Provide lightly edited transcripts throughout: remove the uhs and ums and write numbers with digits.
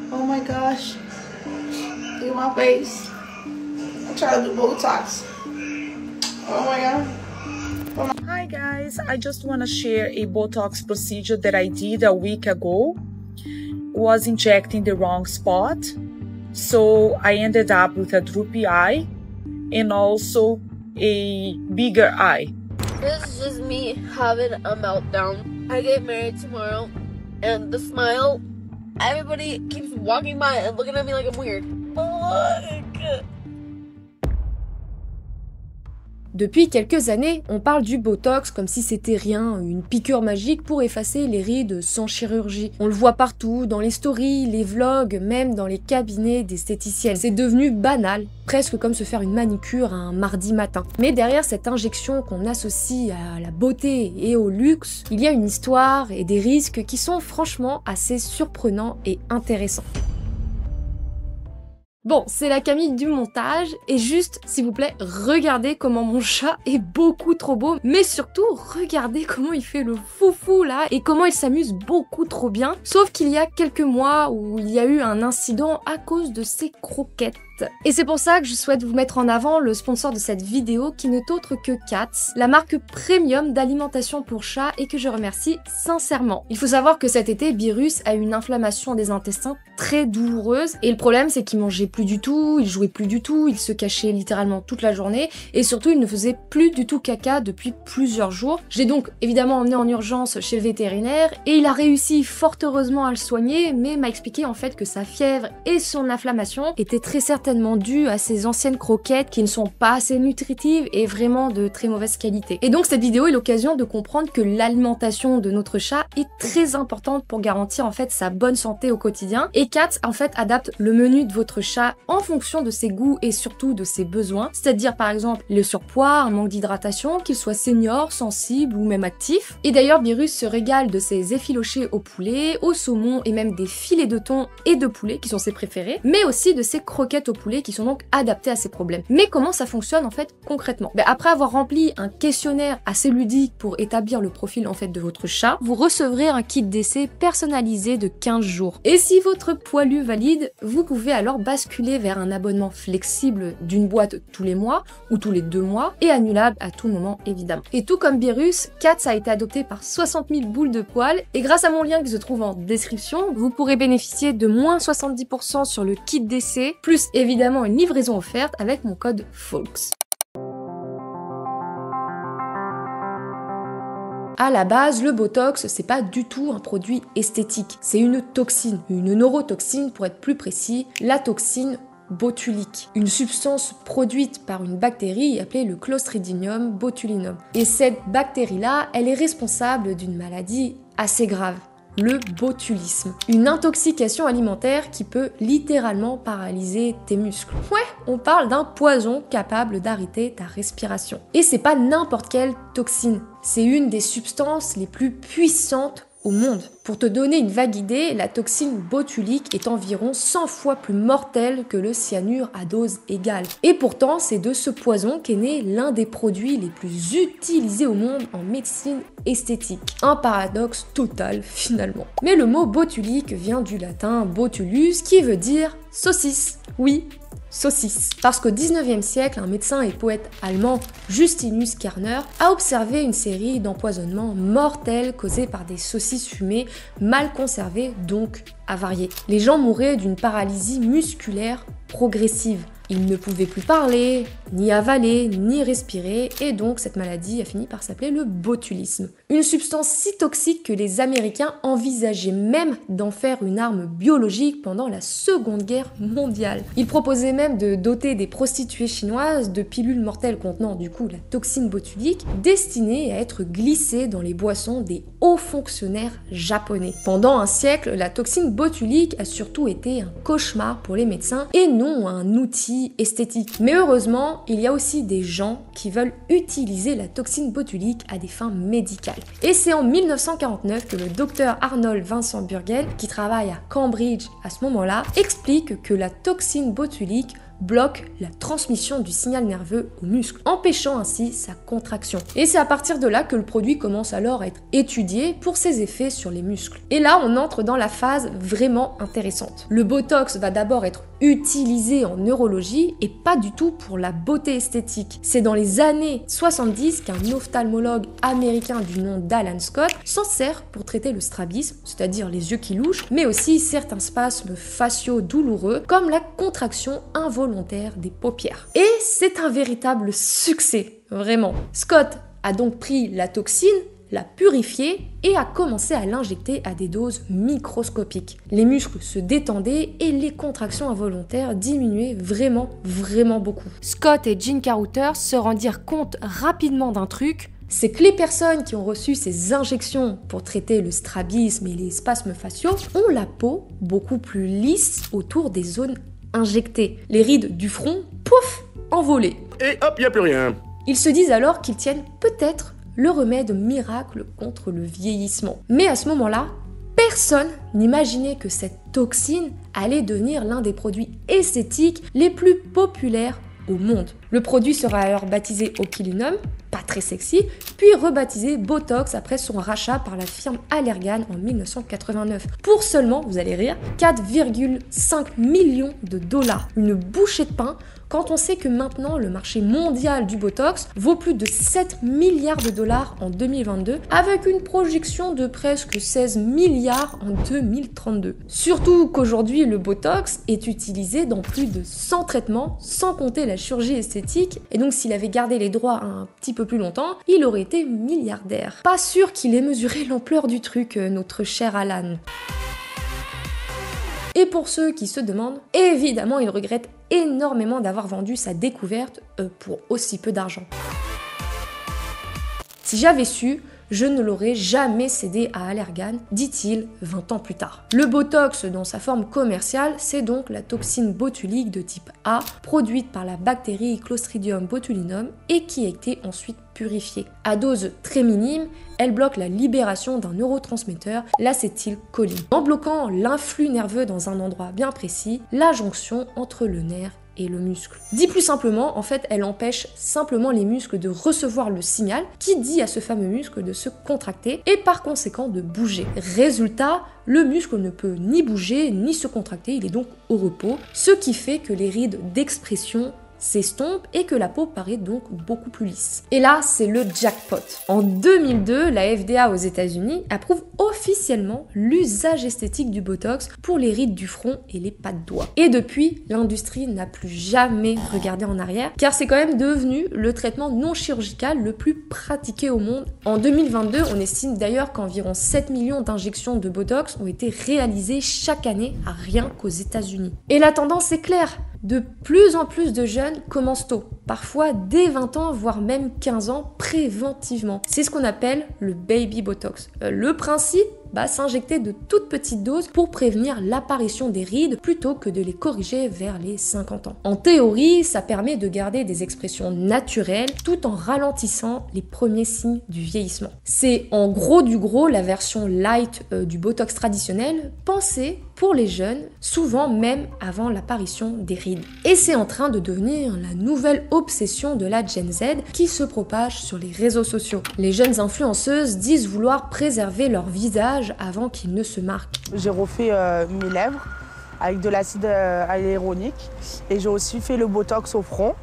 Oh my gosh. Look at my face. I'm trying to do Botox. Oh my god. Hi guys, I just want to share a Botox procedure that I did a week ago. Was injecting the wrong spot, so I ended up with a droopy eye and also a bigger eye. This is just me having a meltdown. I get married tomorrow, and the smile, everybody keeps walking by and looking at me like I'm weird. Depuis quelques années, on parle du Botox comme si c'était rien, une piqûre magique pour effacer les rides sans chirurgie. On le voit partout, dans les stories, les vlogs, même dans les cabinets d'esthéticiennes. C'est devenu banal, presque comme se faire une manicure un mardi matin. Mais derrière cette injection qu'on associe à la beauté et au luxe, il y a une histoire et des risques qui sont franchement assez surprenants et intéressants. Bon, c'est la Camille du montage, et juste, s'il vous plaît, regardez comment mon chat est beaucoup trop beau, mais surtout, regardez comment il fait le foufou là, et comment il s'amuse beaucoup trop bien, sauf qu'il y a quelques mois où il y a eu un incident à cause de ses croquettes. Et c'est pour ça que je souhaite vous mettre en avant le sponsor de cette vidéo qui n'est autre que Kats, la marque premium d'alimentation pour chats et que je remercie sincèrement. Il faut savoir que cet été, Beerus a eu une inflammation des intestins très douloureuse et le problème c'est qu'il mangeait plus du tout, il jouait plus du tout, il se cachait littéralement toute la journée et surtout il ne faisait plus du tout caca depuis plusieurs jours. J'ai donc évidemment emmené en urgence chez le vétérinaire et il a réussi fort heureusement à le soigner mais m'a expliqué en fait que sa fièvre et son inflammation étaient très certainement dû à ces anciennes croquettes qui ne sont pas assez nutritives et vraiment de très mauvaise qualité. Et donc cette vidéo est l'occasion de comprendre que l'alimentation de notre chat est très importante pour garantir en fait sa bonne santé au quotidien. Et Kats en fait adapte le menu de votre chat en fonction de ses goûts et surtout de ses besoins. C'est-à-dire par exemple le surpoids, un manque d'hydratation, qu'il soit senior, sensible ou même actif. Et d'ailleurs Beerus se régale de ses effilochés au poulet, au saumon et même des filets de thon et de poulet qui sont ses préférés, mais aussi de ses croquettes au poulet qui sont donc adaptés à ces problèmes. Mais comment ça fonctionne en fait concrètement? Après avoir rempli un questionnaire assez ludique pour établir le profil en fait de votre chat, vous recevrez un kit d'essai personnalisé de 15 jours. Et si votre poilu valide, vous pouvez alors basculer vers un abonnement flexible d'une boîte tous les mois ou tous les 2 mois et annulable à tout moment évidemment. Et tout comme Beerus, Kats a été adopté par 60 000 boules de poils et grâce à mon lien qui se trouve en description, vous pourrez bénéficier de moins 70% sur le kit d'essai, plus évidemment une livraison offerte avec mon code FOLKS. À la base, le Botox, c'est pas du tout un produit esthétique, c'est une toxine, une neurotoxine pour être plus précis, la toxine botulique, une substance produite par une bactérie appelée le Clostridium botulinum. Et cette bactérie-là, elle est responsable d'une maladie assez grave, le botulisme. Une intoxication alimentaire qui peut littéralement paralyser tes muscles. Ouais, on parle d'un poison capable d'arrêter ta respiration. Et c'est pas n'importe quelle toxine, c'est une des substances les plus puissantes au monde. Pour te donner une vague idée, la toxine botulique est environ 100 fois plus mortelle que le cyanure à dose égale. Et pourtant, c'est de ce poison qu'est né l'un des produits les plus utilisés au monde en médecine esthétique. Un paradoxe total finalement. Mais le mot botulique vient du latin botulus qui veut dire saucisse. Oui, saucisse. Parce qu'au 19e siècle, un médecin et poète allemand, Justinus Kerner, a observé une série d'empoisonnements mortels causés par des saucisses fumées mal conservées, donc avariées. Les gens mouraient d'une paralysie musculaire progressive. Ils ne pouvaient plus parler, ni avaler, ni respirer, et donc cette maladie a fini par s'appeler le botulisme. Une substance si toxique que les Américains envisageaient même d'en faire une arme biologique pendant la Seconde Guerre mondiale. Ils proposaient même de doter des prostituées chinoises de pilules mortelles contenant du coup la toxine botulique, destinées à être glissées dans les boissons des hauts fonctionnaires japonais. Pendant un siècle, la toxine botulique a surtout été un cauchemar pour les médecins et non un outil esthétique. Mais heureusement, il y a aussi des gens qui veulent utiliser la toxine botulique à des fins médicales. Et c'est en 1949 que le docteur Arnold Vincent Burgel, qui travaille à Cambridge à ce moment-là, explique que la toxine botulique bloque la transmission du signal nerveux au muscle, empêchant ainsi sa contraction. Et c'est à partir de là que le produit commence alors à être étudié pour ses effets sur les muscles. Et là, on entre dans la phase vraiment intéressante. Le Botox va d'abord être utilisé en neurologie et pas du tout pour la beauté esthétique. C'est dans les années 70 qu'un ophtalmologue américain du nom d'Alan Scott s'en sert pour traiter le strabisme, c'est-à-dire les yeux qui louchent, mais aussi certains spasmes faciaux douloureux comme la contraction involontaire des paupières. Et c'est un véritable succès, vraiment. Scott a donc pris la toxine, l'a purifiée et a commencé à l'injecter à des doses microscopiques. Les muscles se détendaient et les contractions involontaires diminuaient vraiment beaucoup. Scott et Gene Caruter se rendirent compte rapidement d'un truc, c'est que les personnes qui ont reçu ces injections pour traiter le strabisme et les spasmes faciaux ont la peau beaucoup plus lisse autour des zones injectées. Les rides du front, pouf, envolées. Et hop, y a plus rien. Ils se disent alors qu'ils tiennent peut-être le remède miracle contre le vieillissement. Mais à ce moment-là, personne n'imaginait que cette toxine allait devenir l'un des produits esthétiques les plus populaires au monde. Le produit sera alors baptisé Okilinum, pas très sexy, puis rebaptisé Botox après son rachat par la firme Allergan en 1989. Pour seulement, vous allez rire, 4,5 millions de dollars. Une bouchée de pain quand on sait que maintenant le marché mondial du Botox vaut plus de 7 milliards de dollars en 2022 avec une projection de presque 16 milliards en 2032. Surtout qu'aujourd'hui le Botox est utilisé dans plus de 100 traitements sans compter la chirurgie esthétique et donc s'il avait gardé les droits un petit peu plus longtemps, il aurait été milliardaire. Pas sûr qu'il ait mesuré l'ampleur du truc, notre cher Alan. Et pour ceux qui se demandent, évidemment, il regrette énormément d'avoir vendu sa découverte pour aussi peu d'argent. Si j'avais su, je ne l'aurais jamais cédé à Allergan, dit-il 20 ans plus tard. Le Botox, dans sa forme commerciale, c'est donc la toxine botulique de type A, produite par la bactérie Clostridium botulinum et qui a été ensuite purifiée. À dose très minime, elle bloque la libération d'un neurotransmetteur, l'acétylcholine. En bloquant l'influx nerveux dans un endroit bien précis, la jonction entre le nerf et le muscle. Dit plus simplement, en fait, elle empêche simplement les muscles de recevoir le signal qui dit à ce fameux muscle de se contracter et par conséquent de bouger. Résultat, le muscle ne peut ni bouger ni se contracter, il est donc au repos, ce qui fait que les rides d'expression s'estompe et que la peau paraît donc beaucoup plus lisse. Et là, c'est le jackpot. En 2002, la FDA aux États-Unis approuve officiellement l'usage esthétique du Botox pour les rides du front et les pas de doigts. Et depuis, l'industrie n'a plus jamais regardé en arrière, car c'est quand même devenu le traitement non chirurgical le plus pratiqué au monde. En 2022, on estime d'ailleurs qu'environ 7 millions d'injections de Botox ont été réalisées chaque année, à rien qu'aux États-Unis. Et la tendance est claire. De plus en plus de jeunes commencent tôt, parfois dès 20 ans, voire même 15 ans, préventivement. C'est ce qu'on appelle le baby botox. Le principe, s'injecter de toutes petites doses pour prévenir l'apparition des rides plutôt que de les corriger vers les 50 ans. En théorie, ça permet de garder des expressions naturelles tout en ralentissant les premiers signes du vieillissement. C'est en gros du gros la version light du botox traditionnel, pensée pour les jeunes, souvent même avant l'apparition des rides. Et c'est en train de devenir la nouvelle obsession de la Gen Z qui se propage sur les réseaux sociaux. Les jeunes influenceuses disent vouloir préserver leur visage avant qu'il ne se marque. J'ai refait mes lèvres avec de l'acide hyaluronique et j'ai aussi fait le botox au front.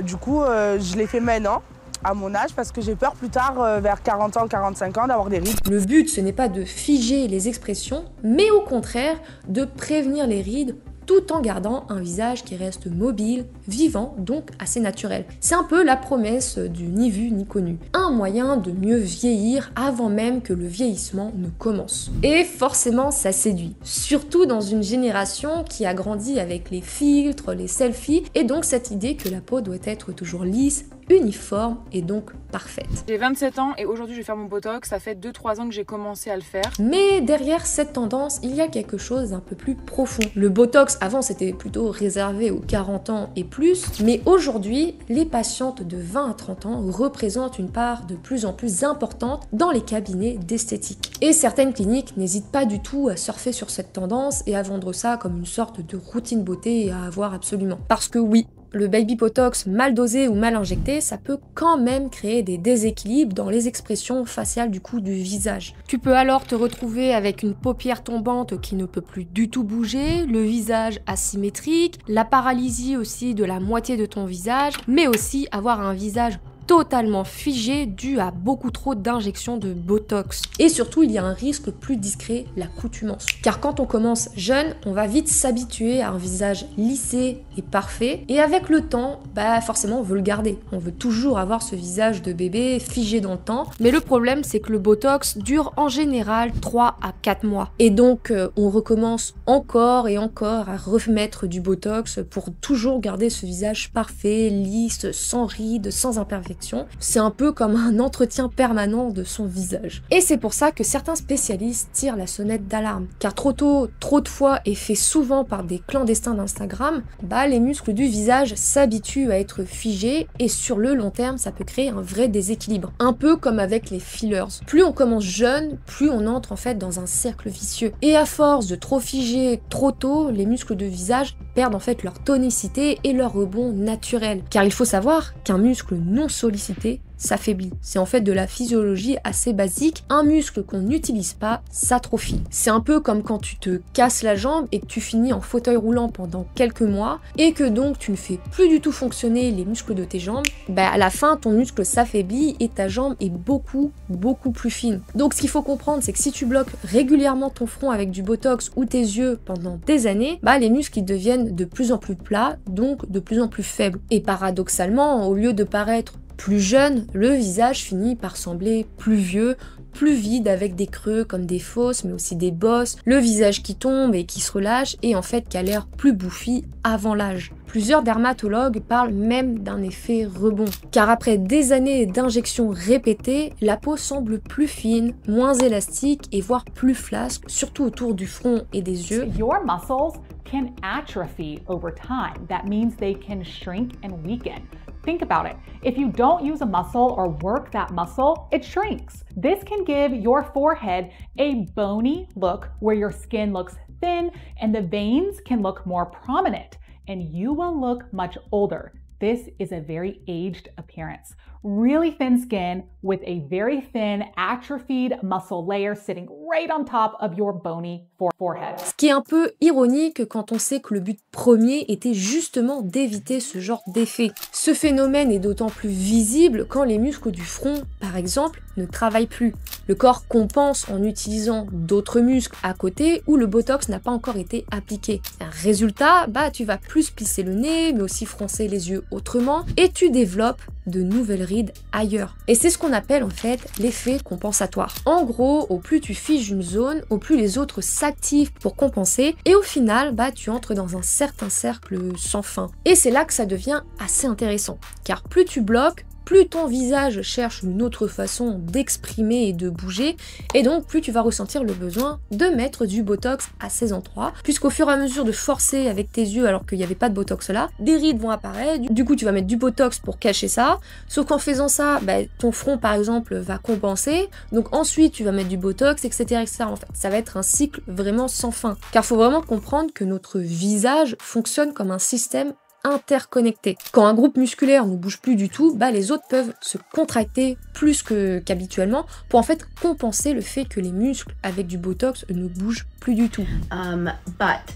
Du coup, je l'ai fait maintenant, à mon âge, parce que j'ai peur plus tard, vers 40 ans, 45 ans, d'avoir des rides. Le but, ce n'est pas de figer les expressions, mais au contraire, de prévenir les rides tout en gardant un visage qui reste mobile, vivant, donc assez naturel. C'est un peu la promesse du ni vu ni connu. Un moyen de mieux vieillir avant même que le vieillissement ne commence. Et forcément, ça séduit. Surtout dans une génération qui a grandi avec les filtres, les selfies, et donc cette idée que la peau doit être toujours lisse, uniforme et donc parfaite. J'ai 27 ans et aujourd'hui je vais faire mon botox, ça fait 2-3 ans que j'ai commencé à le faire. Mais derrière cette tendance, il y a quelque chose d'un peu plus profond. Le botox, avant c'était plutôt réservé aux 40 ans et plus, mais aujourd'hui, les patientes de 20 à 30 ans représentent une part de plus en plus importante dans les cabinets d'esthétique. Et certaines cliniques n'hésitent pas du tout à surfer sur cette tendance et à vendre ça comme une sorte de routine beauté à avoir absolument. Parce que oui, le baby botox mal dosé ou mal injecté, ça peut quand même créer des déséquilibres dans les expressions faciales du visage. Tu peux alors te retrouver avec une paupière tombante qui ne peut plus du tout bouger, le visage asymétrique, la paralysie aussi de la moitié de ton visage, mais aussi avoir un visage totalement figé dû à beaucoup trop d'injections de botox. Et surtout, il y a un risque plus discret, l'accoutumance. Car quand on commence jeune, on va vite s'habituer à un visage lissé et parfait. Et avec le temps, forcément, on veut le garder. On veut toujours avoir ce visage de bébé figé dans le temps. Mais le problème, c'est que le botox dure en général 3 à 4 mois. Et donc, on recommence encore et encore à remettre du botox pour toujours garder ce visage parfait, lisse, sans rides, sans imperfections. C'est un peu comme un entretien permanent de son visage. Et c'est pour ça que certains spécialistes tirent la sonnette d'alarme. Car trop tôt, trop de fois et fait souvent par des clandestins d'Instagram, les muscles du visage s'habituent à être figés et sur le long terme, ça peut créer un vrai déséquilibre. Un peu comme avec les fillers. Plus on commence jeune, plus on entre en fait dans un cercle vicieux. Et à force de trop figer trop tôt, les muscles de visage perdent en fait leur tonicité et leur rebond naturel. Car il faut savoir qu'un muscle non sollicité s'affaiblit. C'est en fait de la physiologie assez basique. Un muscle qu'on n'utilise pas s'atrophie. C'est un peu comme quand tu te casses la jambe et que tu finis en fauteuil roulant pendant quelques mois et que donc tu ne fais plus du tout fonctionner les muscles de tes jambes. À la fin, ton muscle s'affaiblit et ta jambe est beaucoup plus fine. Donc ce qu'il faut comprendre, c'est que si tu bloques régulièrement ton front avec du botox ou tes yeux pendant des années, les muscles ils deviennent de plus en plus plats, donc de plus en plus faibles. Et paradoxalement, au lieu de paraître plus jeune, le visage finit par sembler plus vieux, plus vide avec des creux comme des fosses mais aussi des bosses, le visage qui tombe et qui se relâche et en fait qui a l'air plus bouffi avant l'âge. Plusieurs dermatologues parlent même d'un effet rebond, car après des années d'injections répétées, la peau semble plus fine, moins élastique et voire plus flasque, surtout autour du front et des yeux. Your muscles can atrophy over time. That means they can shrink and weaken. Think about it. If you don't use a muscle or work that muscle, it shrinks. This can give your forehead a bony look where your skin looks thin and the veins can look more prominent, and you will look much older. This is a very aged appearance. Really thin skin with a very thin atrophied muscle layer sitting right on top of your bony forehead. Ce qui est un peu ironique quand on sait que le but premier était justement d'éviter ce genre d'effet. Ce phénomène est d'autant plus visible quand les muscles du front, par exemple, ne travaillent plus. Le corps compense en utilisant d'autres muscles à côté où le botox n'a pas encore été appliqué. Résultat, tu vas plus plisser le nez, mais aussi froncer les yeux autrement, et tu développes de nouvelles rides ailleurs. Et c'est ce qu'on appelle en fait l'effet compensatoire. En gros, au plus tu figes une zone, au plus les autres s'activent pour compenser, et au final, tu entres dans un certain cercle sans fin. Et c'est là que ça devient assez intéressant, car plus tu bloques, plus ton visage cherche une autre façon d'exprimer et de bouger, et donc plus tu vas ressentir le besoin de mettre du botox à ces endroits, puisqu'au fur et à mesure de forcer avec tes yeux alors qu'il n'y avait pas de botox là, des rides vont apparaître, du coup tu vas mettre du botox pour cacher ça, sauf qu'en faisant ça, ton front par exemple va compenser, donc ensuite tu vas mettre du botox, etc. En fait, ça va être un cycle vraiment sans fin, car il faut vraiment comprendre que notre visage fonctionne comme un système interconnectés. Quand un groupe musculaire ne bouge plus du tout, les autres peuvent se contracter plus qu'habituellement pour en fait compenser le fait que les muscles avec du botox ne bougent plus du tout. But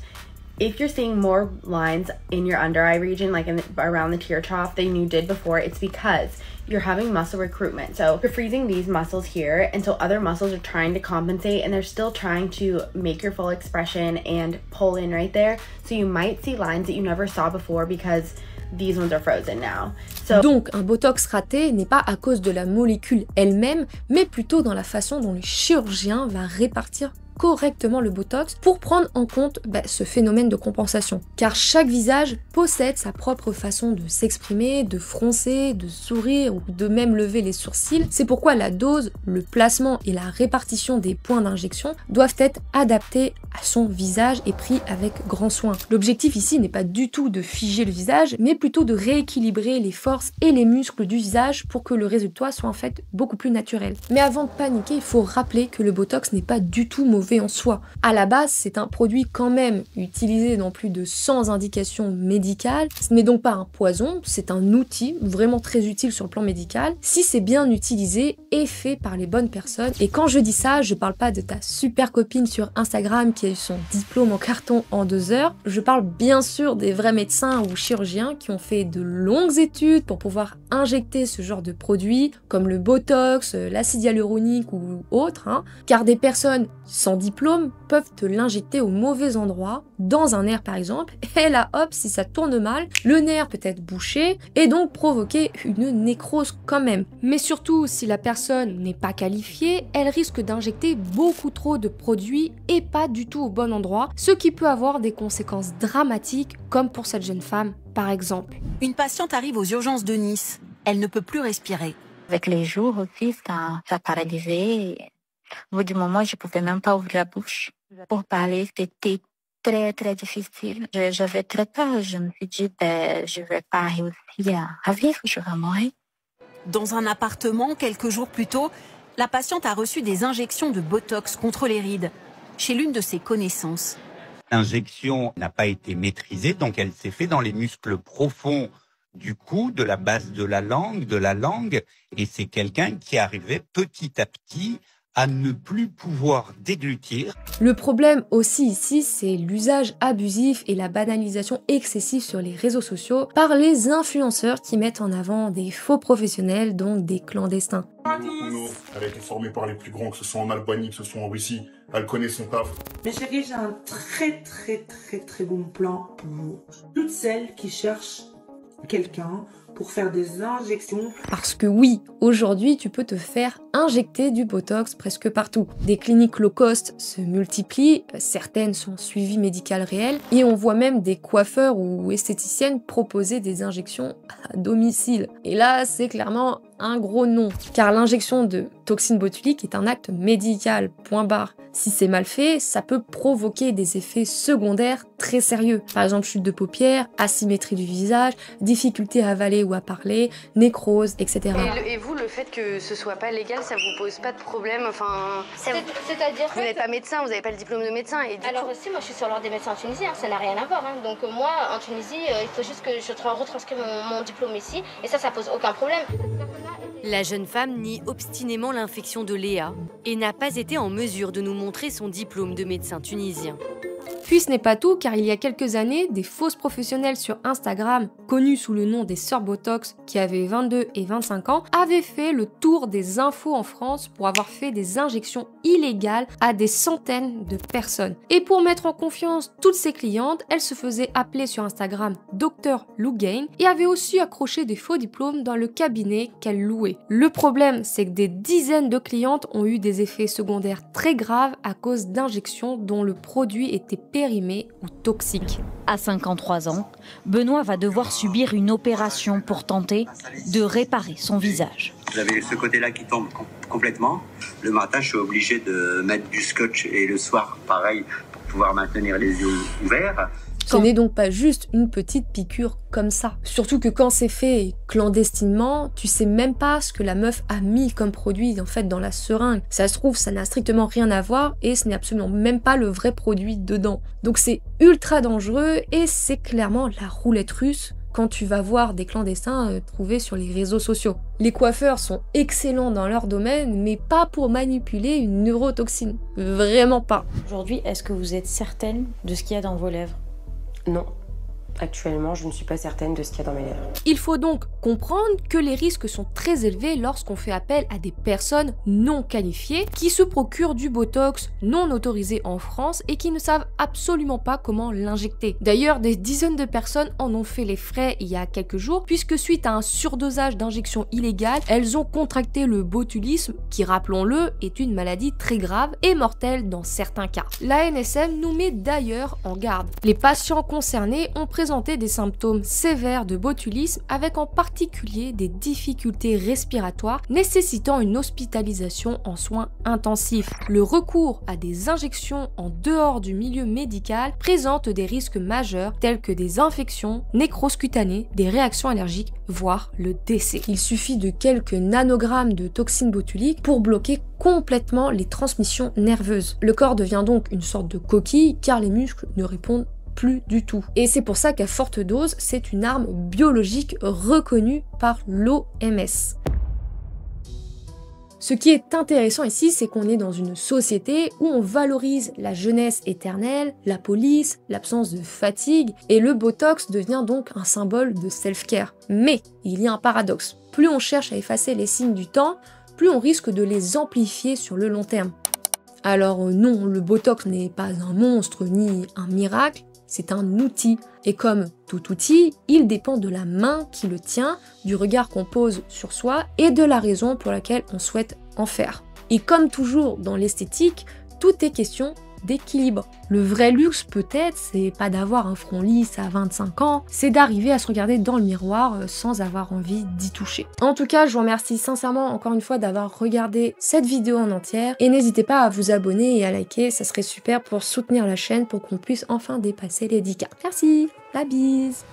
if you're seeing more lines in your under eye region, like around the tear trough than you did before, it's because you're having muscle recruitment. So you're freezing these muscles here, and so other muscles are trying to compensate, and they're still trying to make your full expression and pull in right there. So you might see lines that you never saw before because these ones are frozen now. So donc un botox raté n'est pas à cause de la molécule elle-même, mais plutôt dans la façon dont le chirurgien va répartir correctement le Botox pour prendre en compte ce phénomène de compensation. Car chaque visage possède sa propre façon de s'exprimer, de froncer, de sourire ou de même lever les sourcils. C'est pourquoi la dose, le placement et la répartition des points d'injection doivent être adaptés à son visage et pris avec grand soin. L'objectif ici n'est pas du tout de figer le visage, mais plutôt de rééquilibrer les forces et les muscles du visage pour que le résultat soit en fait beaucoup plus naturel. Mais avant de paniquer, il faut rappeler que le Botox n'est pas du tout mauvais en soi. À la base, c'est un produit quand même utilisé dans plus de 100 indications médicales. Ce n'est donc pas un poison, c'est un outil vraiment très utile sur le plan médical si c'est bien utilisé et fait par les bonnes personnes. Et quand je dis ça, je parle pas de ta super copine sur Instagram qui a eu son diplôme en carton en 2 heures. Je parle bien sûr des vrais médecins ou chirurgiens qui ont fait de longues études pour pouvoir injecter ce genre de produits comme le Botox, l'acide hyaluronique ou autre, car des personnes sans diplôme peuvent te l'injecter au mauvais endroit, dans un nerf par exemple, et là hop, si ça tourne mal, le nerf peut être bouché et donc provoquer une nécrose quand même. Mais surtout, si la personne n'est pas qualifiée, elle risque d'injecter beaucoup trop de produits et pas du tout au bon endroit, ce qui peut avoir des conséquences dramatiques comme pour cette jeune femme par exemple. Une patiente arrive aux urgences de Nice. Elle ne peut plus respirer. Avec les jours aussi, ça paralysait. Au bout du moment, je ne pouvais même pas ouvrir la bouche. Pour parler, c'était très, très difficile. J'avais très peur. Je me suis dit, je ne vais pas réussir à vivre, je vais mourir. Dans un appartement, quelques jours plus tôt, la patiente a reçu des injections de Botox contre les rides chez l'une de ses connaissances. L'injection n'a pas été maîtrisée, donc elle s'est faite dans les muscles profonds du cou, de la base de la langue, et c'est quelqu'un qui arrivait petit à petit à ne plus pouvoir déglutir. Le problème aussi ici, c'est l'usage abusif et la banalisation excessive sur les réseaux sociaux par les influenceurs qui mettent en avant des faux professionnels, donc des clandestins. Elle a été formée par les plus grands, que ce soit en Albanie, que ce soit en Russie. Elle connaît son taf. Mais chérie, j'ai un très bon plan pour vous. Toutes celles qui cherchent quelqu'un pour faire des injections. Parce que oui, aujourd'hui, tu peux te faire injecter du Botox presque partout. Des cliniques low cost se multiplient, certaines sont suivies médicales réelles, et on voit même des coiffeurs ou esthéticiennes proposer des injections à domicile. Et là, c'est clairement un gros non, car l'injection de toxine botulique est un acte médical, point barre. Si c'est mal fait, ça peut provoquer des effets secondaires très sérieux. Par exemple, chute de paupières, asymétrie du visage, difficulté à avaler ou à parler, nécrose, etc. Et vous, le fait que ce soit pas légal, ça vous pose pas de problème? Enfin, c'est-à-dire vous n'êtes pas médecin, vous n'avez pas le diplôme de médecin. Et alors aussi, moi je suis sur l'ordre des médecins tunisiens, ça n'a rien à voir. Donc moi, en Tunisie, il faut juste que je retranscrive mon diplôme ici, et ça pose aucun problème. La jeune femme nie obstinément l'infection de Léa et n'a pas été en mesure de nous montrer son diplôme de médecin tunisien. Puis ce n'est pas tout, car il y a quelques années, des fausses professionnelles sur Instagram, connues sous le nom des sœurs Botox, qui avaient 22 et 25 ans, avaient fait le tour des infos en France pour avoir fait des injections illégales à des centaines de personnes. Et pour mettre en confiance toutes ces clientes, elles se faisaient appeler sur Instagram Dr Lougain et avaient aussi accroché des faux diplômes dans le cabinet qu'elles louaient. Le problème, c'est que des dizaines de clientes ont eu des effets secondaires très graves à cause d'injections dont le produit était périmé ou toxique. À 53 ans, Benoît va devoir subir une opération pour tenter de réparer son visage. Vous avez ce côté-là qui tombe complètement. Le matin, je suis obligé de mettre du scotch et le soir, pareil, pour pouvoir maintenir les yeux ouverts. Ce n'est donc pas juste une petite piqûre comme ça. Surtout que quand c'est fait clandestinement, tu sais même pas ce que la meuf a mis comme produit en fait dans la seringue. Ça se trouve, ça n'a strictement rien à voir et ce n'est absolument même pas le vrai produit dedans. Donc c'est ultra dangereux et c'est clairement la roulette russe quand tu vas voir des clandestins trouvés sur les réseaux sociaux. Les coiffeurs sont excellents dans leur domaine, mais pas pour manipuler une neurotoxine. Vraiment pas. Aujourd'hui, est-ce que vous êtes certaine de ce qu'il y a dans vos lèvres? Non. Actuellement, je ne suis pas certaine de ce qu'il y a dans mes lèvres. Il faut donc comprendre que les risques sont très élevés lorsqu'on fait appel à des personnes non qualifiées qui se procurent du Botox non autorisé en France et qui ne savent absolument pas comment l'injecter. D'ailleurs, des dizaines de personnes en ont fait les frais il y a quelques jours puisque suite à un surdosage d'injections illégales, elles ont contracté le botulisme qui, rappelons-le, est une maladie très grave et mortelle dans certains cas. L'ANSM nous met d'ailleurs en garde. Les patients concernés ont présenté des symptômes sévères de botulisme avec en particulier des difficultés respiratoires nécessitant une hospitalisation en soins intensifs. Le recours à des injections en dehors du milieu médical présente des risques majeurs tels que des infections, nécroses cutanées, des réactions allergiques, voire le décès. Il suffit de quelques nanogrammes de toxines botuliques pour bloquer complètement les transmissions nerveuses. Le corps devient donc une sorte de coquille car les muscles ne répondent plus du tout. Et c'est pour ça qu'à forte dose, c'est une arme biologique reconnue par l'OMS. Ce qui est intéressant ici, c'est qu'on est dans une société où on valorise la jeunesse éternelle, la police, l'absence de fatigue, et le Botox devient donc un symbole de self-care. Mais il y a un paradoxe. Plus on cherche à effacer les signes du temps, plus on risque de les amplifier sur le long terme. Alors non, le Botox n'est pas un monstre ni un miracle, c'est un outil. Et comme tout outil, il dépend de la main qui le tient, du regard qu'on pose sur soi et de la raison pour laquelle on souhaite en faire. Et comme toujours dans l'esthétique, tout est question d'équilibre. Le vrai luxe peut-être, c'est pas d'avoir un front lisse à 25 ans, c'est d'arriver à se regarder dans le miroir sans avoir envie d'y toucher. En tout cas, je vous remercie sincèrement encore une fois d'avoir regardé cette vidéo en entière et n'hésitez pas à vous abonner et à liker, ça serait super pour soutenir la chaîne pour qu'on puisse enfin dépasser les 10K. Merci, la bise.